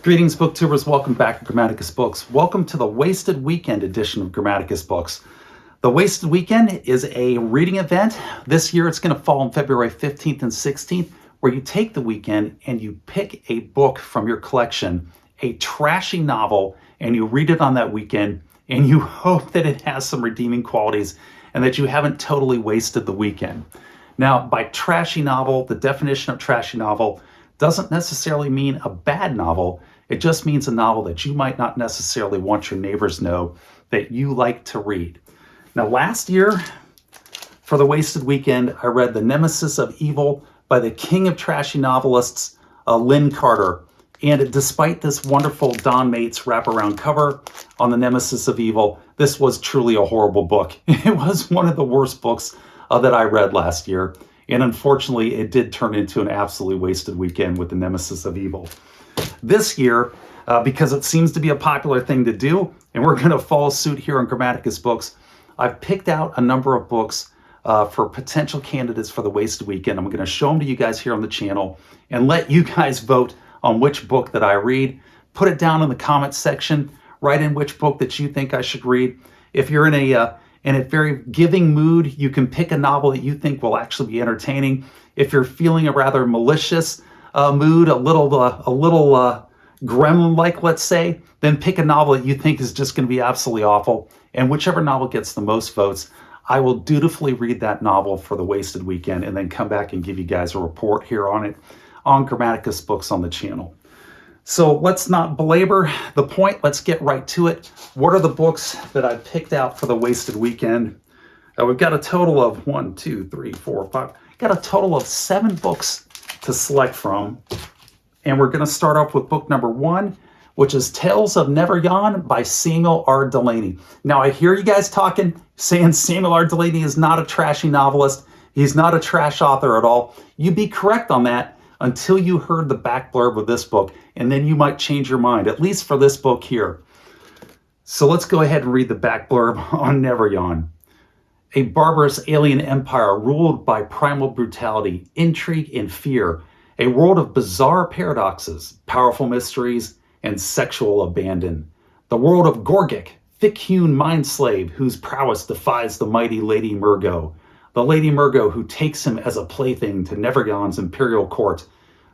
Greetings, booktubers. Welcome back to Grammaticus Books. Welcome to the Wasted Weekend edition of Grammaticus Books. The Wasted Weekend is a reading event. This year it's going to fall on February 15th and 16th, where you take the weekend and you pick a book from your collection, a trashy novel, and you read it on that weekend, and you hope that it has some redeeming qualities and that you haven't totally wasted the weekend. Now, by trashy novel, the definition of trashy novel doesn't necessarily mean a bad novel. It just means a novel that you might not necessarily want your neighbors to know that you like to read. Now, last year, for the Wasted Weekend, I read The Nemesis of Evil by the king of trashy novelists, Lynn Carter. And despite this wonderful Don Mates wraparound cover on The Nemesis of Evil, this was truly a horrible book. It was one of the worst books that I read last year. And unfortunately, it did turn into an absolutely wasted weekend with The Nemesis of Evil. This year, because it seems to be a popular thing to do, and we're going to follow suit here on Grammaticus Books, I've picked out a number of books for potential candidates for the Wasted Weekend. I'm going to show them to you guys here on the channel and let you guys vote on which book that I read. Put it down in the comments section. Write in which book that you think I should read. If you're in a very giving mood, you can pick a novel that you think will actually be entertaining. If you're feeling a rather malicious mood, a little gremlin-like, let's say, then pick a novel that you think is just going to be absolutely awful. And whichever novel gets the most votes, I will dutifully read that novel for the Wasted Weekend and then come back and give you guys a report here on it on Grammaticus Books on the channel. So let's not belabor the point. Let's get right to it. What are the books that I picked out for the Wasted Weekend? We've got a total of 7 books to select from. And we're going to start off with book number 1, which is Tales of Never Yawn by Samuel R. Delaney. Now, I hear you guys talking, saying Samuel R. Delaney is not a trashy novelist. He's not a trash author at all. You'd be correct on that until you heard the back blurb of this book, and then you might change your mind, at least for this book here. So let's go ahead and read the back blurb on Never Yawn. A barbarous alien empire ruled by primal brutality, intrigue, and fear. A world of bizarre paradoxes, powerful mysteries, and sexual abandon. The world of Gorgic, thick-hewn mind-slave whose prowess defies the mighty Lady Murgo. The Lady Murgo who takes him as a plaything to Neveryawn's imperial court.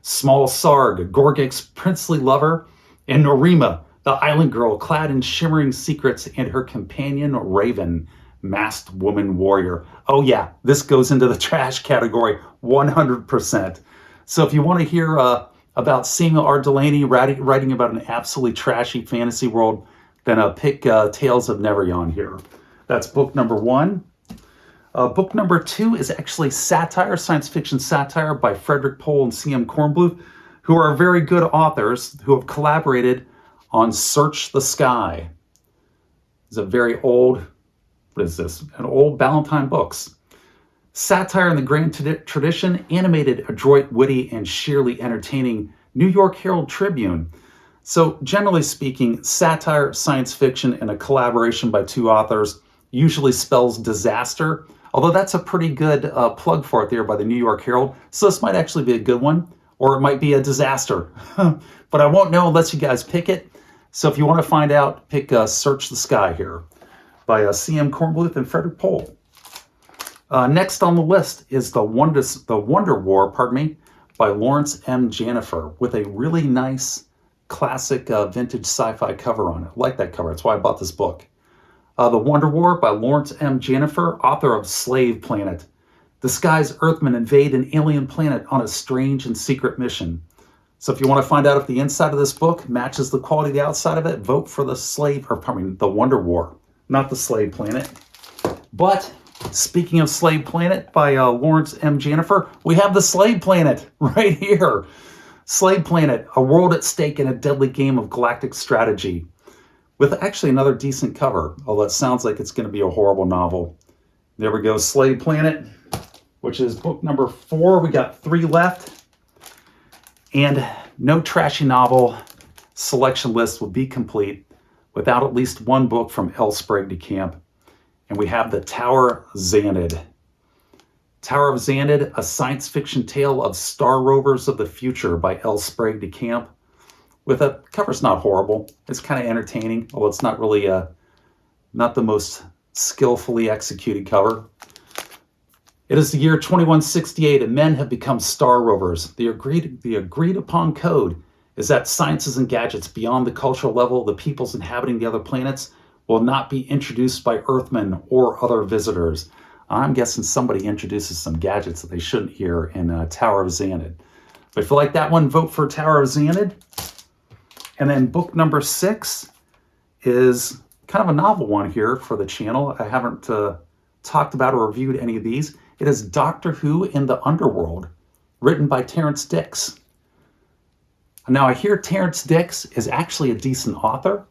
Small Sarg, Gorgic's princely lover, and Norima, the island girl clad in shimmering secrets, and her companion Raven, masked woman warrior. Oh yeah, this goes into the trash category 100%. So if you want to hear about Samuel R. Delaney writing about an absolutely trashy fantasy world, then pick Tales of Never Yawn here. That's book number 1. Book number 2 is actually satire, science fiction satire by Frederick Pohl and C.M. Kornbluth, who are very good authors who have collaborated on Search the Sky. It's a very old, an old Ballantine books. Satire in the grand tradition, animated, adroit, witty, and sheerly entertaining New York Herald Tribune. So generally speaking, satire, science fiction, and a collaboration by 2 authors usually spells disaster, although that's a pretty good plug for it there by the New York Herald. So this might actually be a good one, or it might be a disaster. But I won't know unless you guys pick it. So if you want to find out, pick Search the Sky here by C.M. Kornbluth and Frederick Pohl. Next on the list is The Wonder War, by Lawrence M. Janifer, with a really nice classic vintage sci-fi cover on it. I like that cover. That's why I bought this book. The Wonder War by Lawrence M. Janifer, author of Slave Planet. Disguised Earthmen invade an alien planet on a strange and secret mission. So if you want to find out if the inside of this book matches the quality of the outside of it, vote for the Wonder War, not the Slave Planet. But speaking of Slave Planet by Lawrence M. Janifer, we have the Slave Planet right here. Slave Planet, a world at stake in a deadly game of galactic strategy, with actually another decent cover, although it sounds like it's going to be a horrible novel. There we go, Slave Planet, which is book number 4. We got 3 left. And no trashy novel selection list will be complete without at least one book from Sprague DeCamp. And we have The Tower Xanad. Tower of Xanad, a science fiction tale of star rovers of the future by Sprague DeCamp. with a cover's not horrible. It's kind of entertaining, although it's not really not the most skillfully executed cover. It is the year 2168, and men have become star rovers. The agreed upon code is that sciences and gadgets beyond the cultural level of the peoples inhabiting the other planets will not be introduced by Earthmen or other visitors. I'm guessing somebody introduces some gadgets that they shouldn't hear in Tower of Xanad. But if you like that one, vote for Tower of Xanad. And then book number 6 is kind of a novel one here for the channel. I haven't talked about or reviewed any of these. It is Doctor Who in the Underworld, written by Terrence Dicks. Now, I hear Terrence Dicks is actually a decent author.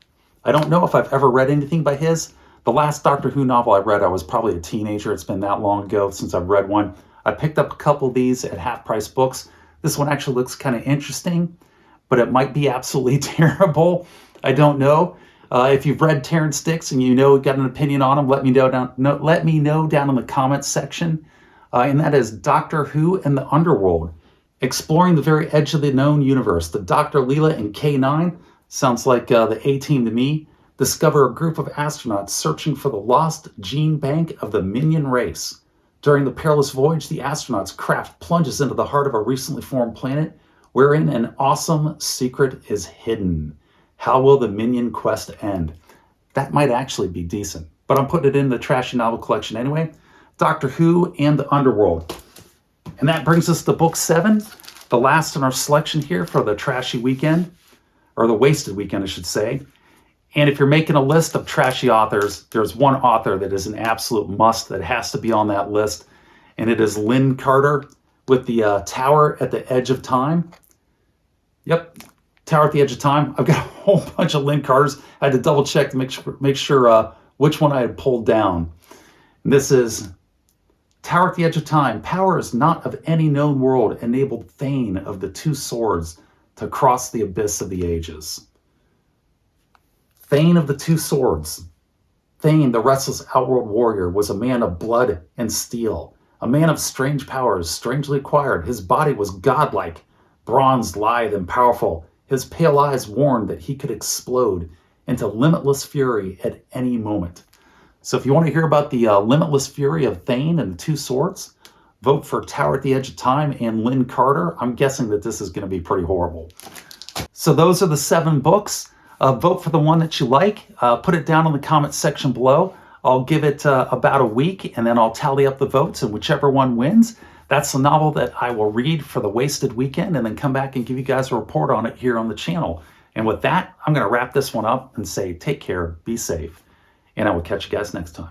I don't know if I've ever read anything by his. The last Doctor Who novel I read, I was probably a teenager. It's been that long ago since I've read one. I picked up a couple of these at half-price books. This one actually looks kind of interesting, but it might be absolutely terrible. I don't know. If you've read Terrence Dicks and got an opinion on him, let me know down in the comments section. And that is Doctor Who and the Underworld, exploring the very edge of the known universe. The Dr. Leela and K9, sounds like the A-Team to me, discover a group of astronauts searching for the lost gene bank of the minion race. During the perilous voyage, the astronauts' craft plunges into the heart of a recently formed planet wherein an awesome secret is hidden. How will the minion quest end? That might actually be decent, but I'm putting it in the trashy novel collection anyway. Doctor Who and the Underworld. And that brings us to book 7, the last in our selection here for the trashy weekend, or the wasted weekend, I should say. And if you're making a list of trashy authors, there's one author that is an absolute must that has to be on that list, and it is Lynn Carter with the Tower at the Edge of Time. Yep, Tower at the Edge of Time. I've got a whole bunch of Lynn Carters. I had to double check to make sure which one I had pulled down. And this is Tower at the Edge of Time. Powers not of any known world enabled Thane of the Two Swords to cross the abyss of the ages. Thane of the Two Swords. Thane, the restless outworld warrior, was a man of blood and steel, a man of strange powers, strangely acquired. His body was godlike, bronzed, lithe, and powerful. His pale eyes warned that he could explode into limitless fury at any moment. So if you want to hear about the limitless fury of Thane and the Two Swords, vote for Tower at the Edge of Time and Lynn Carter. I'm guessing that this is going to be pretty horrible. So those are the 7 books. Vote for the one that you like. Put it down in the comments section below. I'll give it about a week, and then I'll tally up the votes, and whichever one wins, that's the novel that I will read for the wasted weekend, and then come back and give you guys a report on it here on the channel. And with that, I'm going to wrap this one up and say take care, be safe, and I will catch you guys next time.